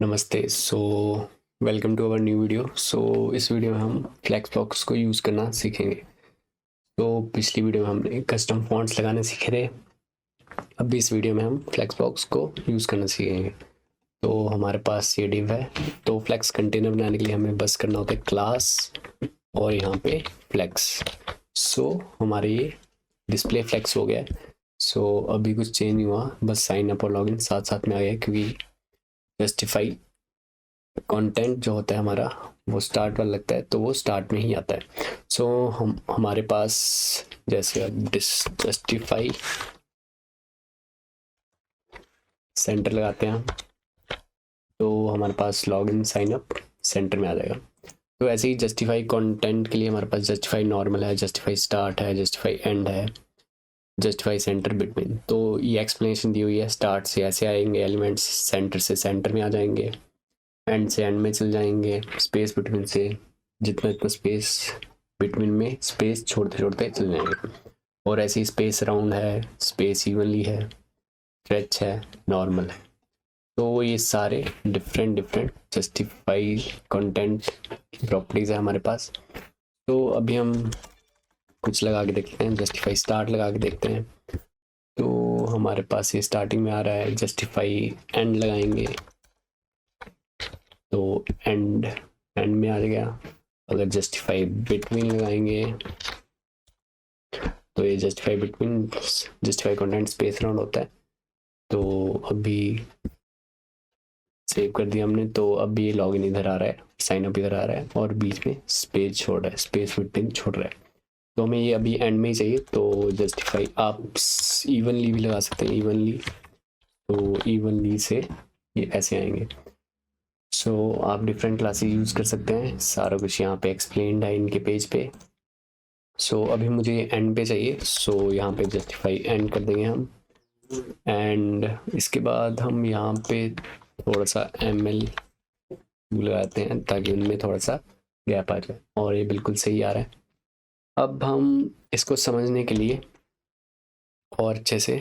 नमस्ते। Welcome to our new video. इस वीडियो में हम फ्लेक्सबॉक्स को यूज़ करना सीखेंगे। पिछली वीडियो में हमने कस्टम फॉन्ट्स लगाने सीखे थे। अब इस वीडियो में हम फ्लेक्सबॉक्स को यूज़ करना सीखेंगे। तो हमारे पास ये डिव है। तो फ्लेक्स कंटेनर बनाने के लिए हमें बस करना होता है क्लास और यहाँ पे फ्लेक्स। हमारे ये डिस्प्ले फ्लेक्स हो गया है। अभी कुछ चेंज नहीं हुआ, बस साइन अप और लॉगिन साथ साथ में आ गया, क्योंकि जस्टिफाई कंटेंट जो होता है हमारा वो स्टार्ट वाला लगता है, तो वो स्टार्ट में ही आता है। हमारे पास जैसे अब जस्टिफाई सेंटर लगाते हैं तो हमारे पास लॉगिन साइन अप सेंटर में आ जाएगा। तो ऐसे ही जस्टिफाई कंटेंट के लिए हमारे पास जस्टिफाई नॉर्मल है, जस्टिफाई स्टार्ट है, जस्टिफाई एंड है, जस्टिफाई सेंटर बिटवीन। तो ये एक्सप्लेनेशन दी हुई है। स्टार्ट से ऐसे आएंगे एलिमेंट्स, सेंटर से सेंटर में आ जाएंगे, एंड से एंड में चल जाएंगे, स्पेस बिटवीन से जितना जितना स्पेस बिटवीन में स्पेस छोड़ते छोड़ते चल जाएंगे। और ऐसे ही स्पेस राउंड है, स्पेस इवनली है, स्ट्रेच है, नॉर्मल है। तो ये सारे different different justify content properties है हमारे पास। तो अभी हम कुछ लगा के देखते हैं। जस्टिफाई स्टार्ट लगा के देखते हैं। तो हमारे पास ये स्टार्टिंग में आ रहा है। जस्टिफाई एंड लगाएंगे तो एंड में आ गया। अगर जस्टिफाई बिटवीन लगाएंगे तो ये justify between, justify content space round होता है। तो अभी सेव कर दिया हमने। तो अभी ये लॉगिन इधर आ रहा है, साइन अप इधर आ रहा है, और बीच में स्पेस छोड़ रहा है, स्पेस बिटवीन छोड़ रहा है। तो हमें ये अभी एंड में ही चाहिए। तो जस्टिफाई आप इवनली भी लगा सकते हैं, इवनली। तो इवनली से ये ऐसे आएंगे। आप डिफरेंट क्लासेस यूज कर सकते हैं। सारा कुछ यहाँ पे एक्सप्लेन्ड है इनके पेज पे। अभी मुझे एंड पे चाहिए। यहाँ पे जस्टिफाई एंड कर देंगे हम। एंड इसके बाद हम यहाँ पे थोड़ा सा ML लगाते हैं ताकि उनमें थोड़ा सा गैप आ जाए, और ये बिल्कुल सही आ रहा है। अब हम इसको समझने के लिए और अच्छे से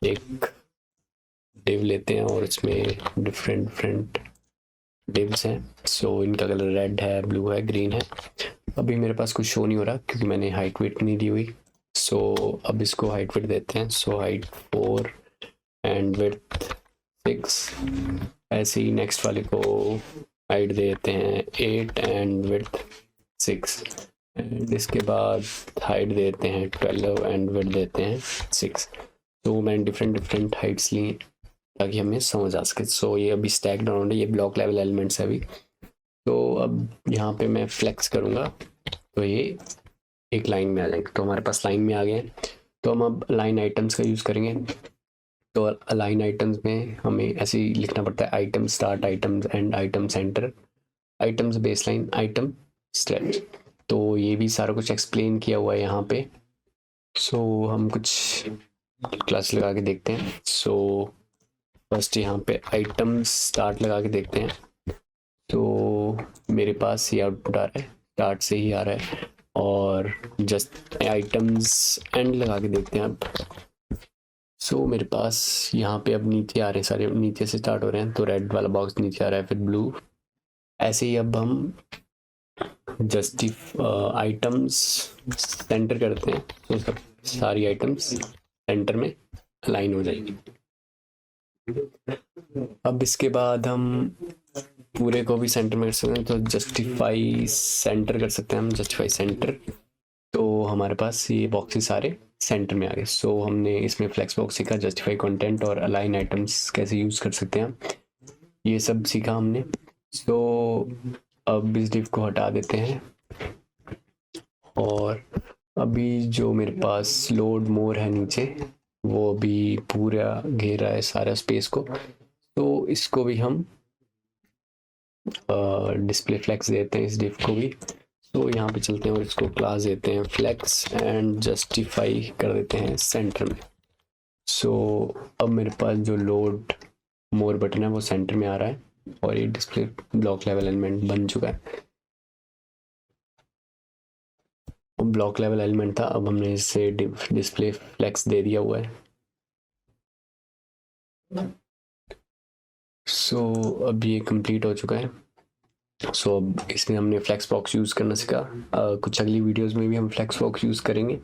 एक डिव लेते हैं, और इसमें डिफरेंट डिफरेंट डिव्स हैं। इनका कलर रेड है, ब्लू है, ग्रीन है। अभी मेरे पास कुछ शो नहीं हो रहा क्योंकि मैंने हाइट वेट नहीं दी हुई। अब इसको हाइट वेट देते हैं। Height 4 and width 6। ऐसे ही नेक्स्ट वाले को हाइट देते हैं 8 एंड विड्थ 6। एंड इसके बाद हाइट देते हैं 12 एंड विड्थ देते हैं 6। तो मैंने डिफरेंट डिफरेंट हाइट्स ली ताकि हमें समझ आ सके। ये अभी स्टैक डाउन है, ये ब्लॉक लेवल एलिमेंट्स है अभी। अब यहाँ पे मैं फ्लेक्स करूँगा तो ये एक लाइन में आ जाएंगे। तो हमारे पास लाइन में आ गए। तो हम अब लाइन आइटम्स का यूज़ करेंगे। तो लाइन आइटम्स में हमें ऐसे ही लिखना पड़ता है, item start, items and, item centre, items base line, item stretch. तो ये भी सारा कुछ एक्सप्लेन किया हुआ है यहाँ पे। हम कुछ क्लास लगा के देखते हैं। फर्स्ट यहाँ पे आइटम स्टार्ट लगा के देखते हैं। तो मेरे पास ये आउटपुट आ रहा है, स्टार्ट से ही आ रहा है। और जस्ट आइटम्स एंड लगा के देखते हैं अब। मेरे पास यहाँ पे अब नीचे आ रहे हैं, सारे नीचे से स्टार्ट हो रहे हैं। तो रेड वाला बॉक्स नीचे आ रहा है, फिर ब्लू। ऐसे ही अब हम आइटम्स सेंटर करते हैं तो सब सारी आइटम्स सेंटर में अलाइन हो जाएगी। अब इसके बाद हम पूरे को भी सेंटर में कर सकते हैं। तो जस्टिफाई सेंटर कर सकते हैं हम, जस्टिफाई सेंटर। तो हमारे पास ये बॉक्सेस सारे सेंटर में आ गए। हमने इसमें फ्लेक्स बॉक्स सीखा, जस्टिफाई कंटेंट और अलाइन आइटम्स कैसे यूज कर सकते हैं, ये सब सीखा हमने। अब इस डिव को हटा देते हैं, और अभी जो मेरे पास लोड मोर है नीचे, वो अभी पूरा घेरा है सारा स्पेस को। तो इसको भी हम डिस्प्ले फ्लेक्स देते हैं इस डिव को भी। यहाँ पे चलते हैं और इसको क्लास देते हैं फ्लेक्स एंड जस्टिफाई कर देते हैं सेंटर में। अब मेरे पास जो लोड मोर बटन है वो सेंटर में आ रहा है, और ये डिस्प्ले ब्लॉक लेवल एलिमेंट बन चुका है। ब्लॉक लेवल एलिमेंट था, अब हमने इसे डिस्प्ले फ्लेक्स दे दिया हुआ है। सो अब ये कंप्लीट हो चुका है। सो अब इसमें हमने फ्लेक्स बॉक्स यूज़ करना सीखा। कुछ अगली वीडियोस में भी हम फ्लेक्स बॉक्स यूज़ करेंगे।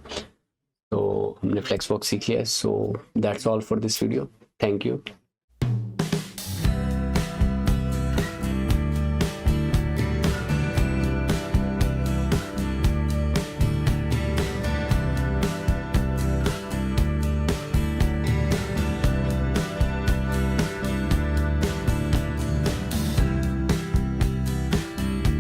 तो हमने फ्लेक्स बॉक्स सीख लिया है। So that's all for this video. Thank you.